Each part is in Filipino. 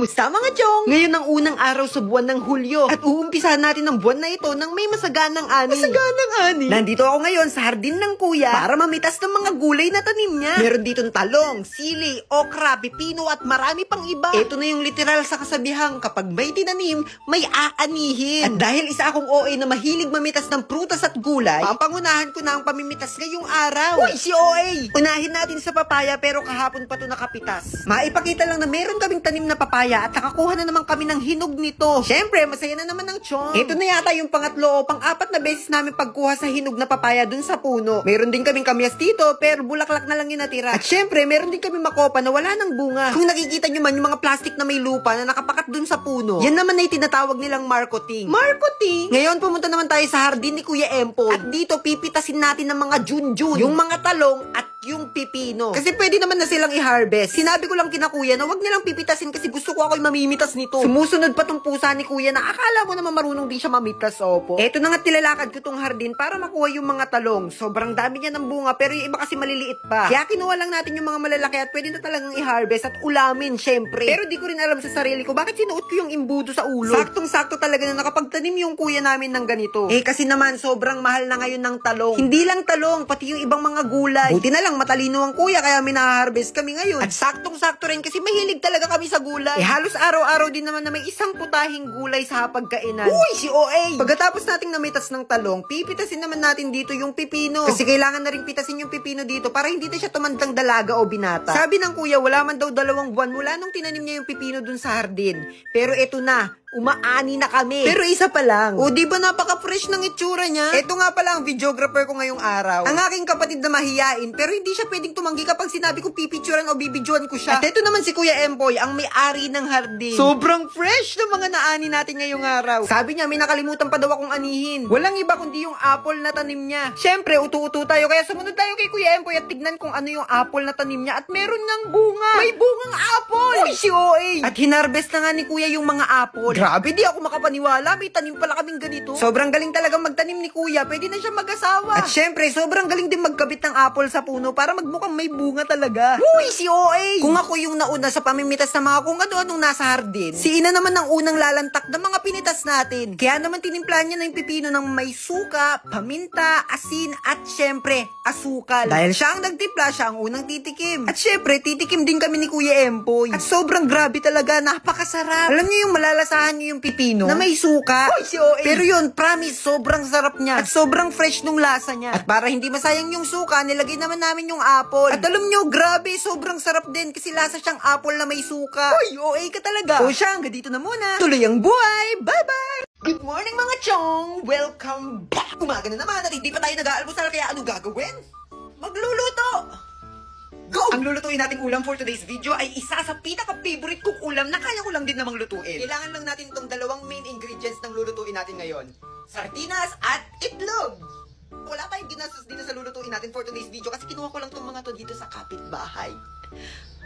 Kamusta mga chong? Ngayon ang unang araw sa buwan ng Hulyo at uumpisahan natin ang buwan na ito ng may masaganang ani. Masaganang ani? Nandito ako ngayon sa hardin ng kuya para mamitas ng mga gulay na tanim niya. Meron ditong talong, sili, okra, pipino at marami pang iba. Ito na yung literal sa kasabihang kapag may tinanim, may aanihin. At dahil isa akong OA na mahilig mamitas ng prutas at gulay, papangunahan ko na ang pamimitas ngayong araw. Uy, si OA! Unahin natin sa papaya pero kahapon pa ito nakapitas. Maipakita lang na meron kaming tanim na papaya at nakakuha na naman kami ng hinog nito. Syempre, masaya na naman ang chong. Ito na yata yung pangatlo o pang-apat na beses namin pagkuha sa hinog na papaya dun sa puno. Meron din kaming kamyas dito pero bulaklak na lang yung natira. At syempre, meron din kaming makopa na wala ng bunga. Kung nakikita nyo man yung mga plastic na may lupa na nakapakat dun sa puno, yan naman ay tinatawag nilang marcoting. Marcoting? Ngayon, pumunta naman tayo sa hardin ni Kuya Empoy. At dito, pipitasin natin ng mga junjun, yung mga talong at yung pipino. Kasi pwede naman na silang i-harvest. Sinabi ko lang kina kuya na wag nilang pipitasin kasi gusto ko ako'y mamimitas nito. Sumusunod pa tong pusa ni kuya na akala mo naman marunong din siya mamitas, opo. Eto na nga tilalakad ko tong hardin para makuha yung mga talong. Sobrang dami niya ng bunga pero yung iba kasi maliliit pa. Kaya kinuha lang natin yung mga malalaki at pwede na talagang i-harvest at ulamin, syempre. Pero di ko rin alam sa sarili ko bakit sinuot ko yung imbudo sa ulo. Saktong-sakto talaga na nakapagtanim yung kuya namin ng ganito. Kasi naman sobrang mahal na ngayon ng talong. Hindi lang talong, pati yung ibang mga gulay. Buti na lang matalino ang kuya kaya minaharvest kami ngayon. At saktong-sakto rin kasi mahilig talaga kami sa gulay. Halos araw-araw din naman na may isang putahing gulay sa hapagkainan. Uy, si OA! Pagkatapos nating namitas ng talong, pipitasin naman natin dito yung pipino. Kasi kailangan na rin pitasin yung pipino dito para hindi na siya tumandang dalaga o binata. Sabi ng kuya, wala man daw 2 buwan mula nung tinanim niya yung pipino dun sa hardin. Pero eto na, umaani na kami. Pero isa pa lang. O di ba napaka-fresh ng itsura niya? Ito nga pala ang videographer ko ngayong araw. Ang aking kapatid na mahiyain, pero hindi siya pwedeng tumanggi kapag sinabi ko pipicturan o bibidyoan ko siya. At ito naman si Kuya Empoy, ang may-ari ng hardin. Sobrang fresh ng mga naani natin ngayong araw. Sabi niya, may nakalimutan pa daw akong anihin. Walang iba kundi yung apple na tanim niya. Syempre, utu-utu tayo, kaya sumunod tayo kay Kuya Empoy at tignan kung ano yung apple na tanim niya. At meron ngang bunga. May bungang apple! Uy, si OA! At hinarvest na nga ni Kuya yung mga apple. Grabe, di ako makapaniwala. May tanim pala kaming ganito. Sobrang galing talagang magtanim ni Kuya. Pwede na siya mag-asawa. At syempre, sobrang galing din magkabit ng apple sa puno para magmukhang may bunga talaga. Uy, si OA! Kung ako yung nauna sa pamimitas ng mga kung ano-anong nasa hardin, si Ina naman ang unang lalantak ng mga pinitas natin. Kaya naman tinimplan niya na yung pipino ng may suka, paminta, asin, at syempre, asukal. Dahil siya ang nagtimpla, siya ang unang titikim. At syempre, titikim din kami ni Kuya Empoy. At sobrang grabe talaga, napakasarap. Alam niyo yung malalasahan niyo yung pipino na may suka. Uy, si OA. Pero yun, promise, sobrang sarap niya. At sobrang fresh nung lasa niya. At para hindi masayang yung suka, nilagay naman namin yung apple. At alam nyo, grabe, sobrang sarap din kasi lasa siyang apple na may suka. Uy, OA ka talaga. O siya, hanggang dito na muna. Tuloy ang buhay. Bye-bye! Good morning mga chong! Welcome back! Umaga na naman at hindi pa tayo nag-aalmusal kaya ano gagawin? Magluluto! Go! Ang lulutuin nating ulam for today's video ay isa sa pinaka-favorite kong ulam na kaya ko lang din namang lutuin. Kailangan lang natin itong dalawang main ingredients ng lulutuin natin ngayon. Sardinas at itlog! Wala tayong ginastos dito sa lulutuin natin for today's video kasi kinuha ko lang itong mga to dito sa kapitbahay.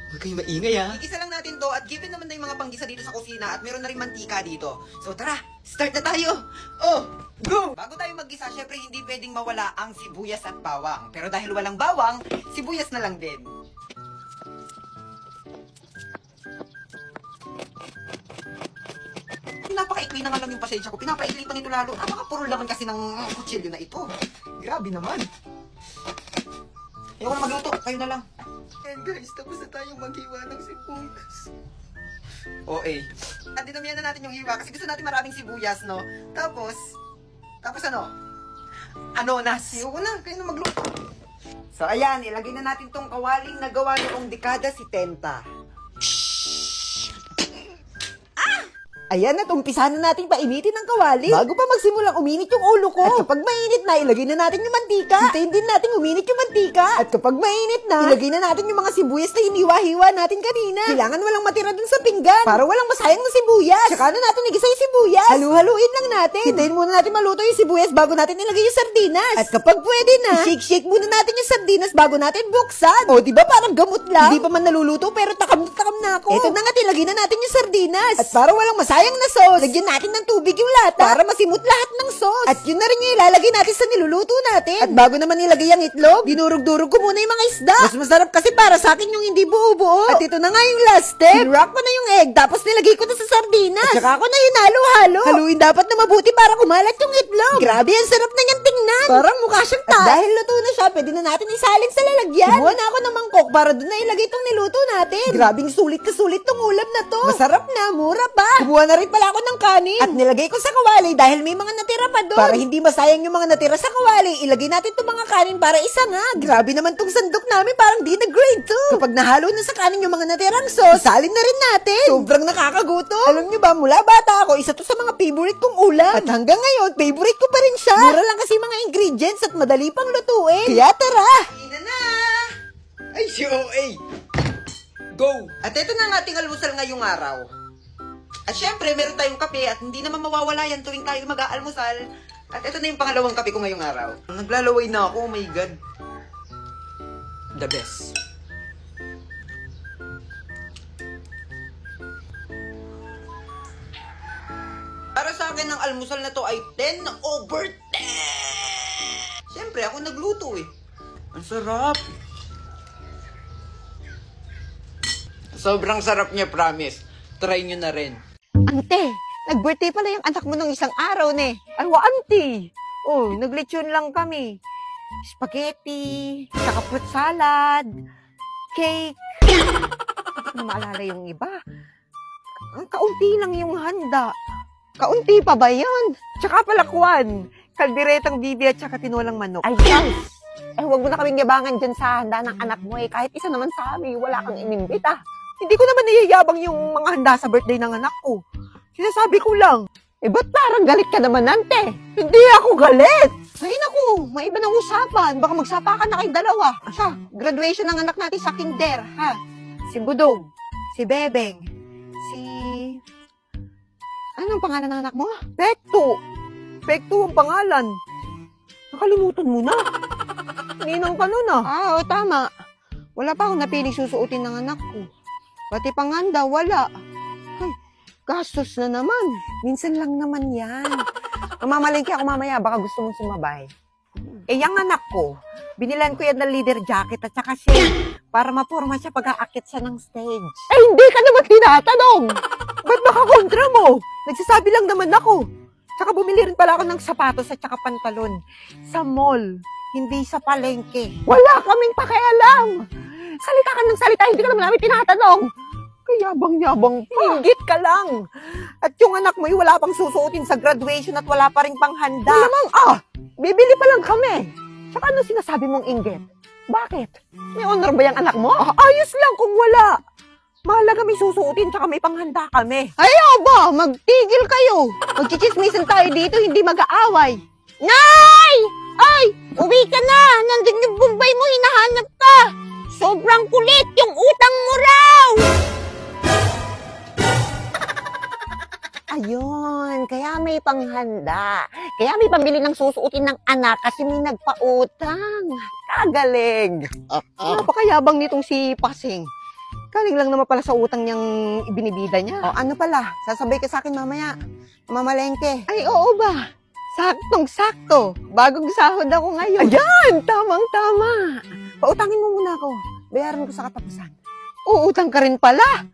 Huwag kayong maingay ha. Igisa lang natin to at given naman na yung mga panggisa dito sa kusina at meron na rin mantika dito. So tara, start na tayo! Oh, go! Bago tayo maggisa, syempre hindi pwedeng mawala ang sibuyas at bawang. Pero dahil walang bawang, sibuyas na lang din. Pinapakaikli na nga lang yung pasensya ko. Pinapaikli pa nito lalo. Napakapurol naman kasi ng kutsilyo na ito. Grabe naman. Ayoko na magluto. Kayo na lang. And guys, tapos na tayong maghiwa ng sibuyas. OA. At dinamihan na natin yung hiwa kasi gusto natin maraming sibuyas, no? Tapos ano? Anonas. Ayoko na. Kayo na magluto. So, ayan. Ilagay na natin tong kawaling na gawa noong dekada 70. Ayan at umpisahan na natin painitin ng kawali. Bago pa magsimulang uminit yung ulo ko. At kapag mainit na, ilagay na natin yung mantika. Hintayin din natin uminit yung mantika. At kapag mainit na, ilagay na natin yung mga sibuyas na hiniwa-hiwa natin kanina. Kailangan walang matira dun sa pinggan para walang masayang na sibuyas. Tsaka na natin igisa yung sibuyas. Halu-haluin lang natin. Hintayin muna natin maluto yung sibuyas bago natin ilagay yung sardinas. At kapag pwede na, shake-shake muna natin yung sardinas bago natin buksan. O diba parang gamot lang? Hindi pa man naluluto pero takam na takam na ako. Ito na nga, ilagay na natin yung sardinas. At para walang masayang sayang na sauce, lagyan natin ng tubig yung lata para masimot lahat ng sauce. At yun na rin yung ilalagay natin sa niluluto natin. At bago naman nilagay ang itlog, dinurog-durog ko muna yung mga isda. Mas masarap kasi para sa akin yung hindi buo-buo. At ito na nga yung last step. Sinrock ko na yung egg, tapos nilagay ko na sa sardinas. At saka ako na hinalo-halo. Haluin dapat na mabuti para kumalat yung itlog. Grabe, ang sarap na niyang tingnan. Parang mukha siyang tayo. At dahil luto na siya, pwede na natin isalin sa lalagyan. Kumuha na ako ng mangkok para doon na ilagay itong niluto natin. Grabing sulit ka sulit tong ulam na to. Masarap na, mura pa. Kumuha na rin pala ako ng kanin. At nilagay ko sa kawali dahil may mga natira pa doon. Para hindi masayang yung mga natira sa kawali, ilagay natin itong mga kanin para isangag. Grabe naman tong sandok namin, parang di na grade 2. Kapag nahalo na sa kanin yung mga natirang sauce, salin na rin natin. Sobrang nakakagutom. Alam nyo ba, mula bata ako, isa to sa mga favorite kong ulam. At hanggang ngayon, favorite ko pa rin siya. Mura lang kasi mga ingredients at madali pang lutuin. Kaya tara! Ina na! Ay, go! At ito na ang ating almusal ngayong araw. At syempre, meron tayong kape at hindi naman mawawala yan tuwing tayo mag-aalmusal. At ito na yung pangalawang kape ko ngayong araw. Naglalaway na ako, oh my God. The best. Para sa akin, ang almusal na to ay 10/10. Syempre, ako nagluto eh. Ang sarap. Sobrang sarap niya, promise. Try nyo na rin. Ante, nag-birthday pala yung anak mo nung isang araw, ne. Ay, auntie. Oh, naglechon lang kami. Spaghetti, saka fruit salad, cake. Hindi ko na maalala yung iba. Ang kaunti lang yung handa. Kaunti pa ba yun? Tsaka pala kwan, kalderetang bibi at tsaka tinolang manok. Ay, guys. Huwag mo na kaming yabangan dyan sa handa ng anak mo eh. Kahit isa naman sa amin, wala kang inimbita. Hindi ko naman niyayabang yung mga handa sa birthday ng anak ko. Sinasabi ko lang. Ba't parang galit ka naman, ante? Hindi ako galit! Ay, naku, may iba ng usapan. Baka magsapakan na kayong dalawa. Siya, graduation ng anak natin sa kinder, ha? Si Budong, si Bebeng, si... Anong pangalan ng anak mo? Pekto. Pekto ang pangalan. Nakalimutan mo na. Ninang ka nun, ah. Oo, tama. Wala pa akong napiling susuotin ng anak ko. Pati panganda, wala. Ay, gastos na naman. Minsan lang naman yan. Mamamalengke ako mamaya, baka gusto mong sumabay. Yung anak ko, binilan ko yan ng leader jacket at saka shade para maporma siya pag-aakit siya ng stage. Hindi ka naman tinatanong! Ba't baka kontra mo? Nagsasabi lang naman ako. Tsaka bumili rin pala ako ng sapatos at saka pantalon. Sa mall, hindi sa palengke. Wala kaming pakialam! Salita ka ng salita, hindi ka naman namin tinatanong. Kayabang-yabang pa. Hinggit ka lang. At yung anak mo, wala pang susuotin sa graduation at wala pa rin panghanda. Malamang, bibili pa lang kami. Tsaka ano sinasabi mong inggit? Bakit? May honor ba yung anak mo? Ayos lang kung wala. Mahalaga may susuotin tsaka may panghanda kami. Ay, aba, magtigil kayo. Magchichismisan tayo dito, hindi mag-aaway. Nay! Ay, uwi ka na. Nandun yung Bombay mo, hinahanap ka. Sobrang kulit yung utang mo raw! Ayun, kaya may panghanda. Kaya may pambili ng susuotin ng anak kasi may nagpautang. Kagaling. Napakayabang nitong si Pasing. Galing lang naman pala sa utang niyang ibinibida niya. Ano pala, sasabay ka sa akin mamaya. Mamalengke. Ay, oo ba? Saktong-sakto. Bagong sahod ako ngayon. Ayan, tamang-tama. Pautangin mo muna ako. Bayaran ko sa katapusan. Uutang ka rin pala.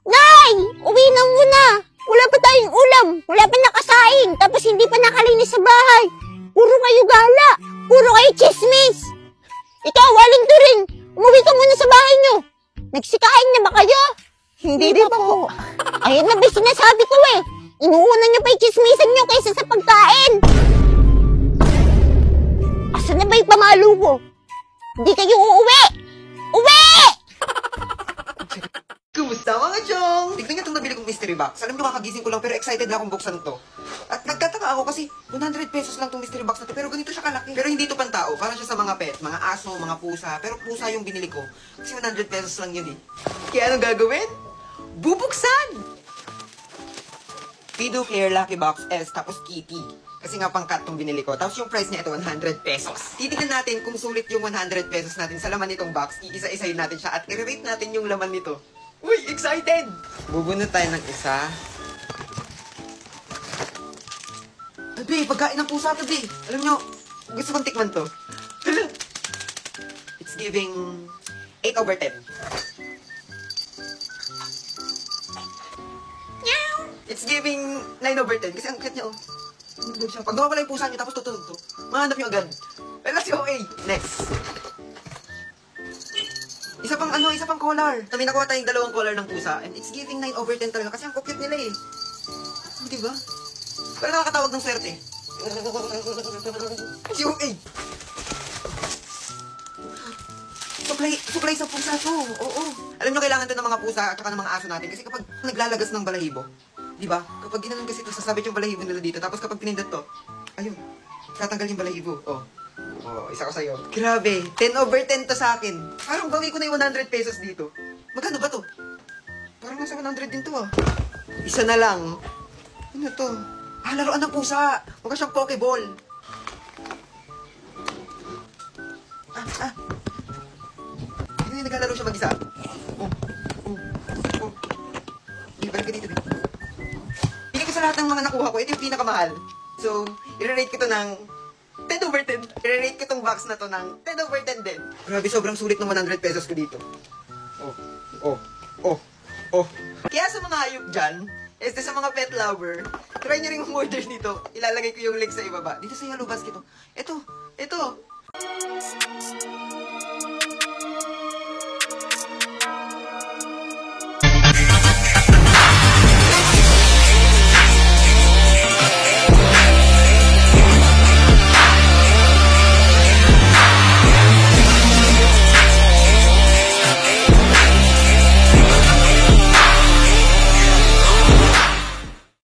Nay! Uwi na muna! Wala pa tayong ulam. Wala pa nakasaing. Tapos hindi pa nakalinis sa bahay. Puro kayo gala. Puro kayo chismis. Ikaw, waling to rin. Umuwi ka muna sa bahay nyo. Nagsikain na ba kayo? Hindi pa po. Ayun na ba sinasabi ko eh. Inuuna nyo pa yung chismisan nyo kaysa sa pagkain. Asan na ba yung pamalo ko? Hindi kayo uuwi! Uwi! Kumusta mga chong? Tignan niyo itong nabili kong mystery box. Alam niyo kakagising ko lang pero excited na akong buksan to. At nagtataka ako kasi 100 pesos lang itong mystery box na to pero ganito siya kalaki. Pero hindi ito pantao. Parang siya sa mga pet, mga aso, mga pusa. Pero pusa yung binili ko. Kasi 100 pesos lang yun eh. Kaya anong gagawin? Bubuksan! Fido Hair Lucky Box S tapos Kitty. Kasi nga pang-cut tong binili ko. Tapos yung price niya ito, 100 pesos. Titignan natin kung sulit yung 100 pesos natin sa laman nitong box. Iisa-isayin natin siya at i-rate natin yung laman nito. Uy, excited! Bubunot tayo ng isa. Tabi, pagkain ng pusa, tabi. Alam nyo, gusto kong tikman to. It's giving 8/10. It's giving 9/10 kasi ang cute niya, oh. Pag nawawala yung pusa niyo tapos tutunog to, mahanap niyo agad. Well, let's go, Next. Isa pang collar. May nakuha tayong dalawang collar ng pusa and it's giving 9/10 talaga kasi ang cute nila eh. Diba? Pero nakakatawag ng swerte. Si OA. Supply sa pusa to. Oo. Alam nyo, kailangan to ng mga pusa at saka ng mga aso natin kasi kapag naglalagas ng balahibo, diba? Kapag ginanon kasi ito, sasabit yung balahibo nila dito. Tapos kapag pinindot to, ayun, tatanggal yung balahibo. Oh, isa ko sa'yo. Grabe, 10/10 to sa akin. Parang bawi ko na yung 100 pesos dito. Magkano ba to? Parang nasa 100 din to ah. Isa na lang. Ano to? Laruan ng pusa. Mukha siyang Pokeball. Hindi naglalaro siya mag-isa. Balik ka dito. Pili ko sa lahat ng mga nakuha ko. Ito yung pinakamahal. So, i-rate ko to ng 10/10. I-rate ko tong box na to ng 10/10 din. Grabe, sobrang sulit ng 100 pesos ko dito. Kaya sa mga hayop dyan, sa mga pet lover, try nyo rin umorder dito. Ilalagay ko yung link sa ibaba. Dito sa Yellow Basket. Ito.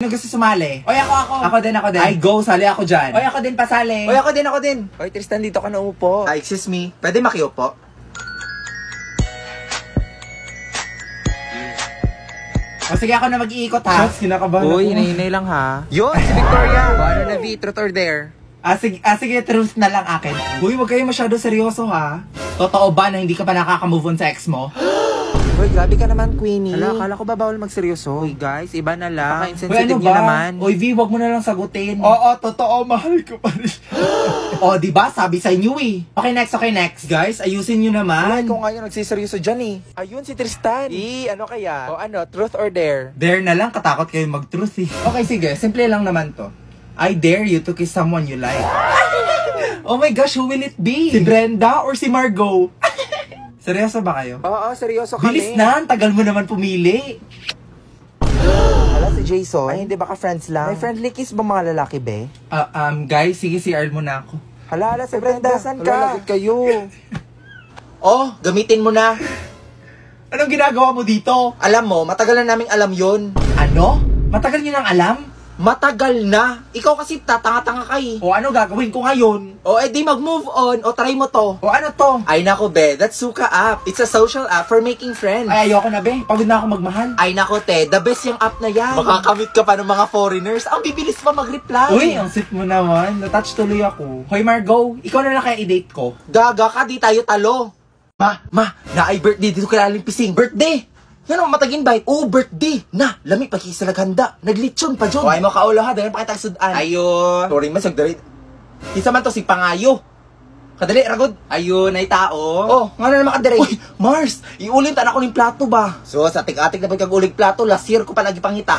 Gusto sumali? Oy, ako. Ako din. Ay, go, sali ako dyan. Oy, ako din pasali. Oy, ako din. Oy, Tristan, dito ka na upo. Ay, excuse me. Pwede makiupo? O sige, ako na mag-iikot ha. Shots, kinakabahan Uy, ako. hinay lang ha. Yun, si Victoria. Ano na, V? Truth or dare? Sige, truth na lang akin. Uy, wag kayo masyado seryoso ha. Totoo ba na hindi ka pa nakaka-move on sa ex mo? Uy, grabe ka naman, Queenie. Hala, akala ko ba bawal magseryoso? Uy, guys, iba na lang. Uy, Paka-insensitive ano niyo ba? naman. Uy, V, wag mo na lang sagutin. Oo, totoo, mahal ko pa rin. O, diba? Sabi sa inyo eh. Okay, next. Guys, ayusin nyo naman. Ikaw nga yung nagsiseryoso dyan eh. Ayun, si Tristan. Ano kaya? O ano, truth or dare? Dare na lang, katakot kayo mag-truth eh. Okay, sige. Simple lang naman to. I dare you to kiss someone you like. Oh my gosh, who will it be? Si Brenda or si Margot? Seryoso ba kayo? Oo, seryoso kami. Bilis na, ang tagal mo naman pumili. Hala, si Jason. Ay, hindi baka friends lang. May friendly kiss ba mga lalaki, be? Guys, sige, CR mo na ako. Hala, si Brenda, saan ka? Hala, lagot kayo. Oh, gamitin mo na. Anong ginagawa mo dito? Alam mo, matagal na naming alam yun. Ano? Matagal niyo nang alam? Matagal na. Ikaw kasi tatanga-tanga ka eh. O ano gagawin ko ngayon? O edi mag-move on. O try mo to. O ano to? Ay nako be, that's Suka app. It's a social app for making friends. Ay, ayoko na be. Pagod na ako magmahal. Ay nako te, the best yung app na yan. Makakamit ka pa ng mga foreigners. Ang bibilis pa mag-reply. Uy, ang sweet mo naman. Natouch tuloy ako. Hoy Margot, ikaw na lang kaya i-date ko. Gaga ka, di tayo talo. Ma, na ay birthday dito kay Aling Pising. Birthday! Yan ang matag invite. Oh, birthday! Na, lami pa sa naghanda. Naglitsyon pa dyan. Huwag mo kaulo ha, dahil pakitang sudan. Ayun. Sorry man, sagdari. Isa man to si Pangayo. Kadali, ragod. Ayun, ay tao. Oh, nga na naman kadali. Uy, Mars, iulin ta na ko ng plato ba? So, sa atik-atik na pagkagulig plato, last year ko pa lagi pangita.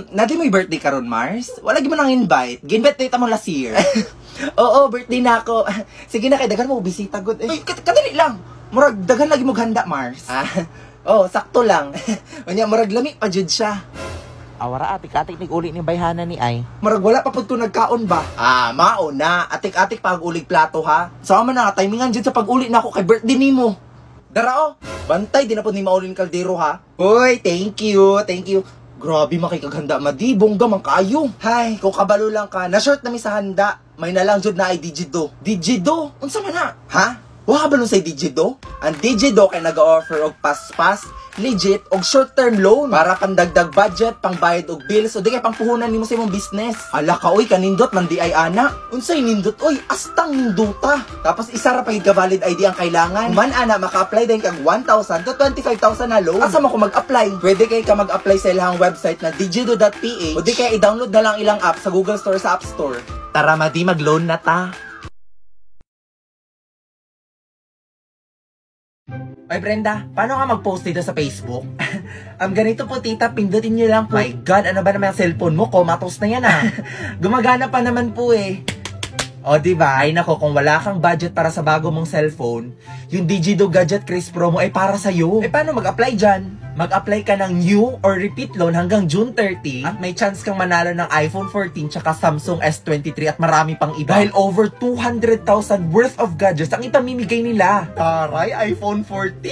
Nadi mo yung birthday karon Mars? Wala mo nang invite. Ginvite mo last year. Oo, birthday na ako. Sige na, kay dagan mo, bisita good. Uy, kadali lang. Murag, dagan lagi mo ganda, Mars. Oh, sakto lang. Unya, murag lami pa jud siya. Awara atik-atik uli ni bayhana ni ay. Murag wala pa pud ko nagkaon ba? Mao na. Atik-atik pag ulig plato ha. Sama na timingan jud sa pag-uli nako kay birthday nimo. Darao, bantay di na pud ni maulin kaldero ha. Hoy, thank you. Grabe makikaghanda madibong gamang kayo. Hay, kung kabalo lang ka, na short na mi sa handa. May nalang jud na ay digido. Digido? Unsa man na? Ha? Wa ba nun sa Digido? Ang Digido kay nag-offer og pas-pas, legit, og short-term loan para pandagdag budget, pangbayad og bills, o di kay pangpuhunan nimo sa imong business. Ala ka, oy, kanindot man di ay ana. Unsay nindot, oy, astang ninduta. Tapos isa ra pa yung valid ID ang kailangan. Man ana, maka-apply din kag 1,000 to 25,000 na loan. Asa mo ko mag-apply? Pwede kay ka mag-apply sa ilang website na digido.ph o di kay i-download na lang ilang app sa Google Store sa App Store. Tara, madi, mag-loan na ta. Ay Brenda, paano nga mag-post dito sa Facebook? Ganito po tita, pindutin nyo lang po. My God, ano ba naman ang cellphone mo? Comatose na yan Gumagana pa naman po O diba? Ay nako, kung wala kang budget para sa bago mong cellphone, yung Digido Gadget Craze Promo ay para sa'yo. Paano mag-apply dyan? Mag-apply ka ng new or repeat loan hanggang June 30 at may chance kang manalo ng iPhone 14 tsaka Samsung S23 at marami pang iba. Dahil over 200,000 worth of gadgets ang ipamimigay nila. Taray, iPhone 14!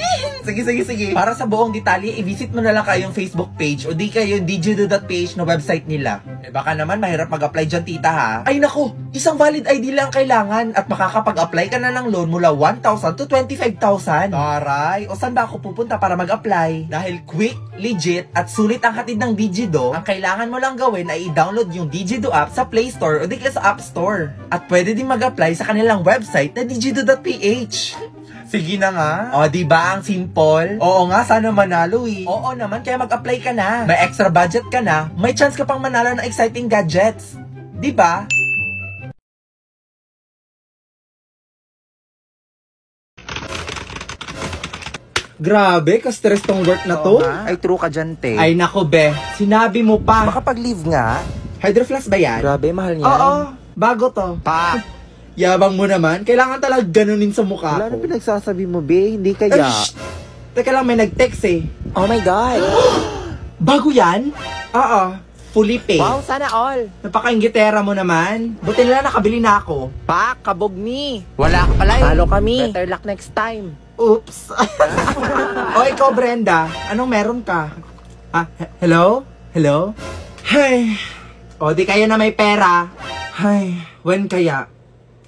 Sige. Para sa buong detalye, i-visit mo na lang kayong Facebook page o di kayo yung digido.ph na website nila. Baka naman mahirap mag-apply dyan tita ha. Ay nako, isang valid ID lang kailangan at makakapag-apply ka na ng loan mula 1,000 to 25,000. Taray, o saan ba ako pupunta para mag-apply? Dahil quick, legit, at sulit ang hatid ng Digido, ang kailangan mo lang gawin ay i-download yung Digido app sa Play Store o di kaya sa App Store. At pwede din mag-apply sa kanilang website na digido.ph. Sige na nga. O, diba ang simple? Oo nga, sana manalo Oo naman, kaya mag-apply ka na. May extra budget ka na, may chance ka pang manalo ng exciting gadgets. Diba? Grabe, ka-stress tong work na to. Ay, true ka dyan, te. Ay, nako, be. Sinabi mo pa. Makapag-leave nga. Hydroflask ba yan? Grabe, mahal niya. Oo, bago to. Pa! Yabang mo naman. Kailangan talaga ganunin sa mukha Wala ko. na pinagsasabi mo, be. Hindi kaya. Teka lang, may nag-text Oh my God. Bago yan? Oo. Fully paid. Wow, sana all. Napaka-inggitera mo naman. Buti nila nakabili na ako. Pa, kabog ni. Wala ka pala Talo kami. Better luck next time. Oops. O ikaw, Brenda, anong meron ka? Hello? Hello? Hay. O di kayo na may pera. Hay, when kaya?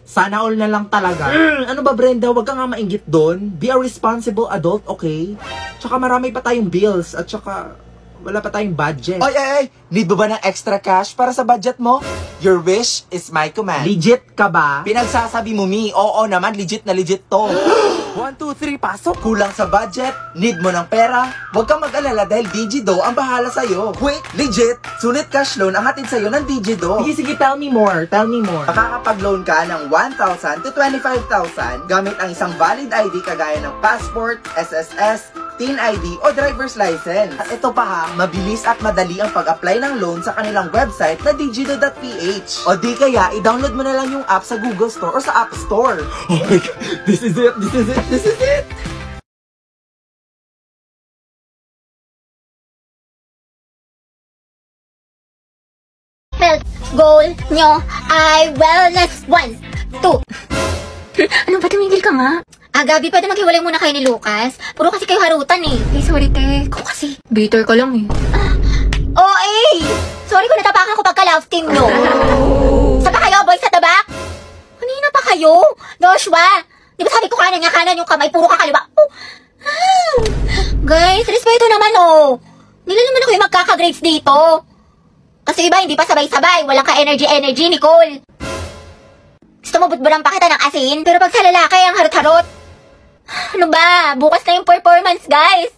Sana all na lang talaga. Ano ba, Brenda? Huwag ka nga mainggit doon. Be a responsible adult, okay? Tsaka marami pa tayong bills at tsaka wala pa tayong budget. Ay! Need mo ba ng extra cash para sa budget mo? Your wish is my command. Legit ka ba? Pinagsasabi mo, mi. Oo naman, legit na legit to. 1, 2, 3, pasok. Kulang sa budget? Need mo ng pera? Huwag kang mag-alala dahil Digido ang bahala sa'yo. Quick, legit, sulit cash loan ang hatid sa'yo ng Digido. Sige, tell me more. Makakapag-loan ka ng 1,000 to 25,000 gamit ang isang valid ID kagaya ng passport, SSS, TIN ID o driver's license. At ito pa ha, mabilis at madali ang pag-apply ng loan sa kanilang website na digido.ph. O di kaya, i-download mo na lang yung app sa Google Store o sa App Store. Oh my God, this is it! Health goal nyo ay wellness 1, 2. Ano ba, tumigil ka nga? Gabi, pwede maghiwalay muna kayo ni Lucas. Puro kasi kayo harutan Eh, sorry, te. Ikaw kasi. Bitter ka lang Sorry kung natapakan ko pagka-love team nyo. Saan pa kayo, boys at the back? Kanina pa kayo? Joshua, di ba sabi ko kanan yung kamay, puro ka kaliwa. Guys, respeto naman Nila naman ako yung magkaka-grades dito. Kasi iba, hindi pa sabay-sabay. Walang ka-energy, Nicole. Gusto mo butbulang pa kita ng asin? Pero pag sa lalaki, ang harot-harot. Ano ba? Bukas na yung performance, guys.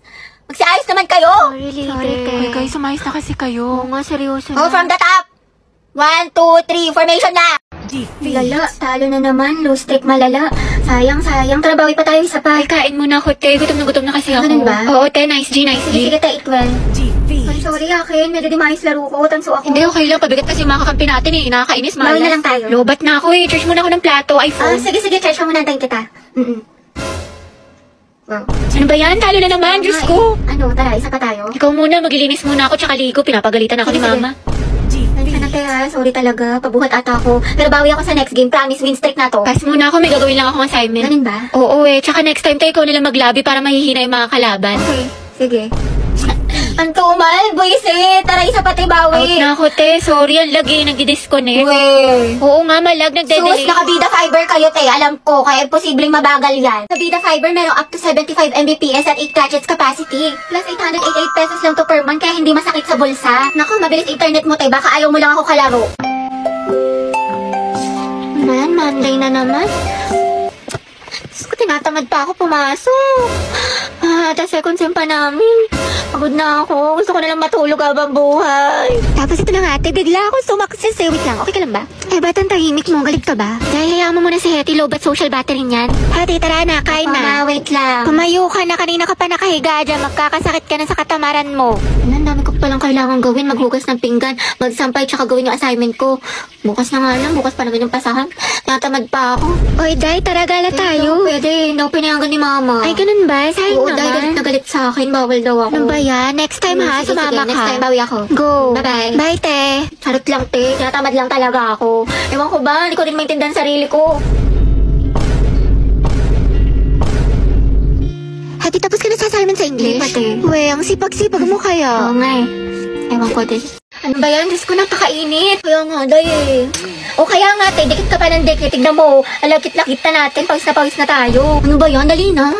Magsiayos naman kayo. Sorry, te. Uy, guys, sumayos na kasi kayo. Oo nga, seryoso na. From the top. 1, 2, 3, formation na. Lala, talo na naman. Low streak malala. Sayang. Trabawi pa tayo isa pa. Ay, kain muna ako, te. Gutom na kasi ako. Ganun ba? Oo, te. Nice G. Sige, ta, equal. Ay, sorry, akin. Medyo di maayos laro ko. Tanso ako. Hindi, okay lang. Pabigat kasi yung mga kakampi natin Nakakainis, malas. Bawin na lang tayo. Lobat na ako Charge muna ako ng plato, iPhone. Sige. Charge ka muna. Antayin kita. Wow. Ano ba yan? Talo na naman. Diyos ko. Ano, tara, isa pa tayo. Ikaw muna. Maglilinis muna ako tsaka ligo. Pinapagalitan ako ni mama. Sana te sorry talaga. Pabuhat ata ako. Pero bawi ako sa next game. Promise, win streak na to. Pass muna ako. May gagawin lang akong assignment. Ganun ba? Oo Tsaka next time tayo ikaw nalang maglabi para mahihina yung mga kalaban. Okay, sige. Antumal, buisit. Tara, isa pati Out bawi. na ako, te. Sorry, ang lagi. Nag-disconnect. Uwe. Oo nga, malag. Sus, Nagde-delay. nakabida fiber kayo, te. Alam ko, kaya posibleng mabagal yan. Sa Bida Fiber, merong up to 75 Mbps at 8 gadgets capacity. Plus 888 pesos lang to per month, kaya hindi masakit sa bulsa. Naku, mabilis internet mo, te. Baka ayaw mo lang ako kalaro. Man, Monday na naman. Diyos ko, tinatamad pa ako pumasok. The second sem pa namin. Pagod na ako. Gusto ko na lang matulog habang buhay. Tapos ito na nga, ate. Bigla ako sumaksis eh. Wait lang, okay ka lang ba? Eh, ba't ang tahimik mo? Galit ka ba? Dahil hayaan mo muna si Hetty, low bat social battery niyan. Ate, tara na, kain na. Wait lang. Pumayo ka na, kanina ka pa nakahiga dyan. Magkakasakit ka na sa katamaran mo. Ang dami ko palang kailangan gawin. Maghugas ng pinggan, magsampay, tsaka gawin yung assignment ko. Bukas na nga lang, bukas pa naman yung pasahan. Natamad pa ako. Oy, Day, tara gala tayo. Pwede, hindi ako pinayagan ni Mama. Ay, ganun ba? Sayang naman. Oo, Day, galit na galit sa akin. Bawal daw ako. Ano ba yan? Next time ha, sumama ka. Next time, bawi ako. Go. Bye-bye. Bye, te. Charot lang, te. Tinatamad lang talaga ako. Ewan ko ba, hindi ko rin maintindihan sarili ko. Hati, tapos ka na sa assignment sa English? Hindi pa, te. Uwe, ang sipag-sipag mo kaya. Oo nga eh. Ewan ko din. Ano ba yan? Diyos ko, napakainit. Kaya nga, Day eh. O kaya nga, te, dikit ka pa ng dikit. Tignan mo, alakit-lakit na natin. Pawis na tayo. Ano ba yan? Dali na.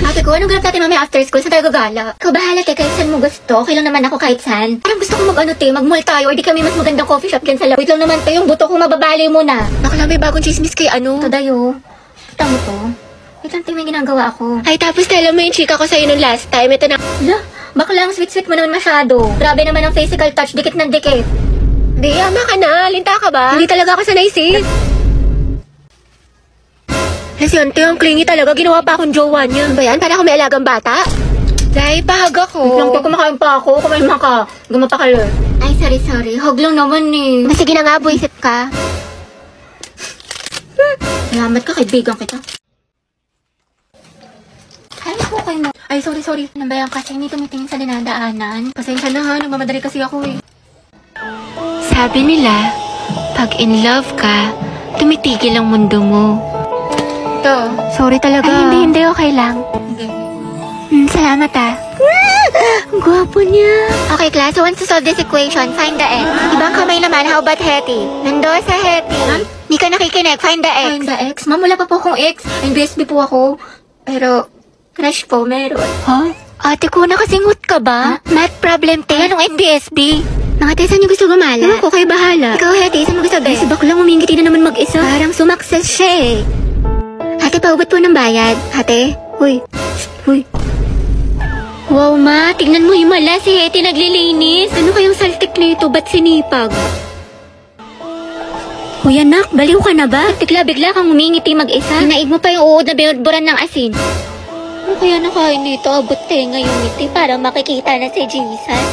Ate ko, anong ganap natin mamaya after school? Saan tayo gagala? Ikaw bahala, te, kahit saan mo gusto. Okay lang naman ako kahit saan. Parang gusto ko mag-ano, te, mag-mall tayo. Or di kami mas magandang coffee shop dyan sa loob. Wait lang naman, te, yung buto ko mababali mo na. Bakla, may bagong chismis kay ano. Ito, Dayo. Kita mo to? Wait lang, te, may ginagawa ako. Ay, tapos tala mo yung chika ko sa'yo nung last time. Ito na. Hala, bakla ang sweet-sweet mo naman masyado. Grabe naman ang physical touch, dikit ng dikit. Di, ama ka na. Linta ka ba? Hindi talaga ako sanay, sis. Lesyante, ang clingy talaga. Ginawa pa akong jowa niya. Ano ba yan? Para ako may alagang bata? Dahil pahag ako. Wait lang, te, kumakain pa ako. Kumain ka. Gumapakalo. Ay, sorry. Hug lang naman eh. Sige na nga, buisit ka. Salamat ka, kaibigan kita. Ay, okay mo. Ay, sorry. Ano ba yan? Kasi hindi tumitingin sa dinadaanan. Pasensya na ha. Nagmamadali kasi ako eh. Sabi nila, pag in love ka, tumitigil ang mundo mo. Ito. Sorry talaga. Ay, hindi. Okay lang. Salamat ah. Ang gwapo niya. Okay, class. So, once to solve this equation, find the x. Ibang kamay naman, how about Hetty? Nando sa Hetty. Hindi ka nakikinig, find the x. Find the x? Ma'am, wala pa po akong x. NBSB po ako. Pero, crush po, meron. Huh? Ate ko, nakasingot ka ba? Math problem, te. Anong NBSB? Mga te, saan niyo gusto gumala? Ewan ko, kayo bahala. Ikaw, Hetty, saan mo gusto Ay, si baklang umingiti na naman mag-isa. Parang sumakses siya eh. Ate, paubat po ng bayad. Ate? Uy. Wow, ma. Tignan mo himala. Si Hetty naglilinis. Ano kayang saltik na ito? Ba't sinipag? Uy, anak. Baliw ka na ba? Bigla kang umingiti mag-isa. Naig mo pa yung uod na binudburan ng asin. Ano kaya nakain nito? Abot tenga yung ngiti para makikita na si Jesus.